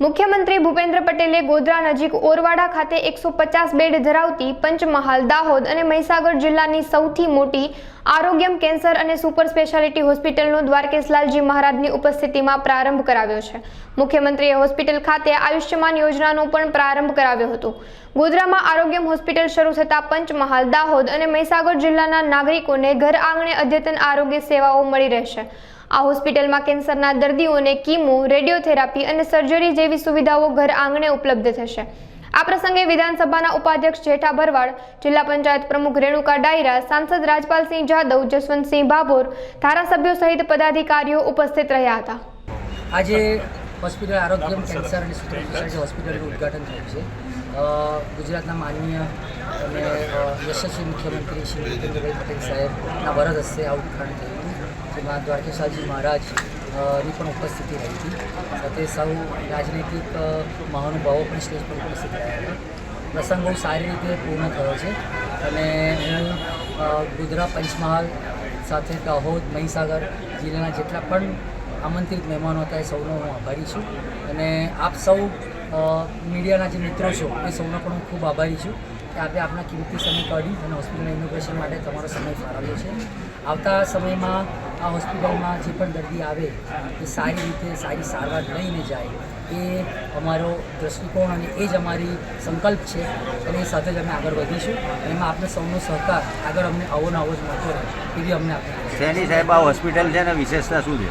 મુખ્યમંત્રી ભૂપેન્દ્ર પટેલે ગોધરા નજીક ઓરવાડા ખાતે 150 બેડ ધરાવતી પંચમહાલ, દાહોદ અને મહીસાગર જિલ્લાની સૌથી મોટી આરોગ્યમ કેન્સર અને સુપર સ્પેશિયાલિટી હોસ્પિટલનો દ્વારકેશલાલજી મહારાજની ઉપસ્થિતિમાં પ્રારંભ કરાવ્યો છે। મુખ્યમંત્રીએ હોસ્પિટલ ખાતે આયુષ્યમાન યોજનાનો પણ પ્રારંભ કરાવ્યો હતો। ગોધરામાં આરોગ્યમ હોસ્પિટલ શરૂ થતા પંચમહાલ, દાહોદ અને મહીસાગર જિલ્લાના નાગરિકોને ઘર આંગણે અદ્યતન આરોગ્ય સેવાઓ મળી રહેશે। આ હોસ્પિટલમાં કેન્સરના દર્દીઓને કીમો, રેડિયોથેરાપી અને સર્જરી જેવી સુવિધાઓ ઘર આંગણે ઉપલબ્ધ થશે। આ પ્રસંગે વિધાનસભાના ઉપાધ્યક્ષ જેઠા ભરવાડ, જિલ્લા પંચાયત પ્રમુખ રેણુકા ડાયરા, સાંસદ રાજપાલસિંહ જાદવ, જસવંતસિંહ ભાભોર, ધારાસભ્યો સહિત પદાધિકારીઓ ઉપસ્થિત રહ્યા હતા। આજે હોસ્પિટલ આરોગ્યમ કેન્સર અને સુપર સ્પેશિયાલિટી હોસ્પિટલનું ઉદ્ઘાટન થયું છે। ગુજરાતના માનનીય અને યશસ્વી મુખ્યમંત્રી શ્રી ભૂપેન્દ્રભાઈ પટેલ સાહેબના વરદ હસ્તે આ ઉદ્ઘાટન થયું હતું, જેમાં દ્વારકેશલાલજી મહારાજની પણ ઉપસ્થિતિ રહી હતી। સાથે સૌ રાજનૈતિક મહાનુભાવો પણ સ્ટેજ પર ઉપસ્થિત રહ્યા હતા। પ્રસંગ બહુ સારી રીતે પૂર્ણ થયો છે અને હું ગોધરા, પંચમહાલ સાથે દાહોદ, મહીસાગર જિલ્લાના જેટલા પણ આમંત્રિત મહેમાનો હતા એ સૌનો હું આભારી છું અને આપ સૌ મીડિયાના જે મિત્રો છો એ સૌનો પણ હું ખૂબ આભારી છું કે આપણે આપણા કિંમતી સમય કાઢી અને હોસ્પિટલના ઇનોગ્રેશન માટે તમારો સમય ફાળવ્યો છે। આવતા સમયમાં આ હોસ્પિટલમાં જે પણ દર્દી આવે એ સારી રીતે સારી સારવાર લઈને જાય એ અમારો દૃષ્ટિકોણ અને એ જ અમારી સંકલ્પ છે અને એ સાથે જ અમે આગળ વધીશું। એમાં આપણે સૌનો સહકાર આગળ અમને આવો ને આવો જ મળતો રહે એવી અમને શેની સાહેબ આ હોસ્પિટલ છે ને વિશેષતા શું છે?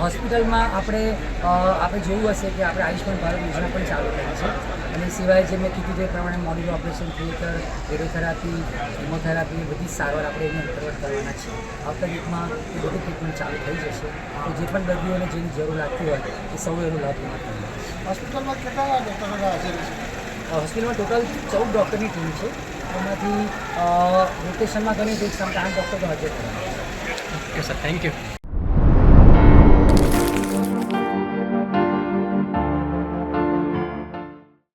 હોસ્પિટલમાં આપણે જોયું હશે કે આપણે આયુષ્યમાન ભારત યોજના પણ ચાલુ કરી છે અને સિવાય જે મેં કીધું તે પ્રમાણે modular operation theatre, radiotherapy, chemotherapy બધી સારવાર આપણે એની અંતર્ગત કરવાના છીએ। આવતા વીકમાં એ બધું ટ્રીટમેન્ટ ચાલુ થઈ જશે તો જે પણ દર્દીઓને જેની જરૂર લાગતી હોય એ સૌ એનો લાભ મળશે। હોસ્પિટલમાં કેટલા ડૉક્ટરો હાજર છે? હોસ્પિટલમાં ટોટલ 14 ડૉક્ટરની ટીમ છે, એમાંથી રોટેશનમાં ગણી તો 8 ડૉક્ટર તો હાજર થયા। Okay sir, thank you.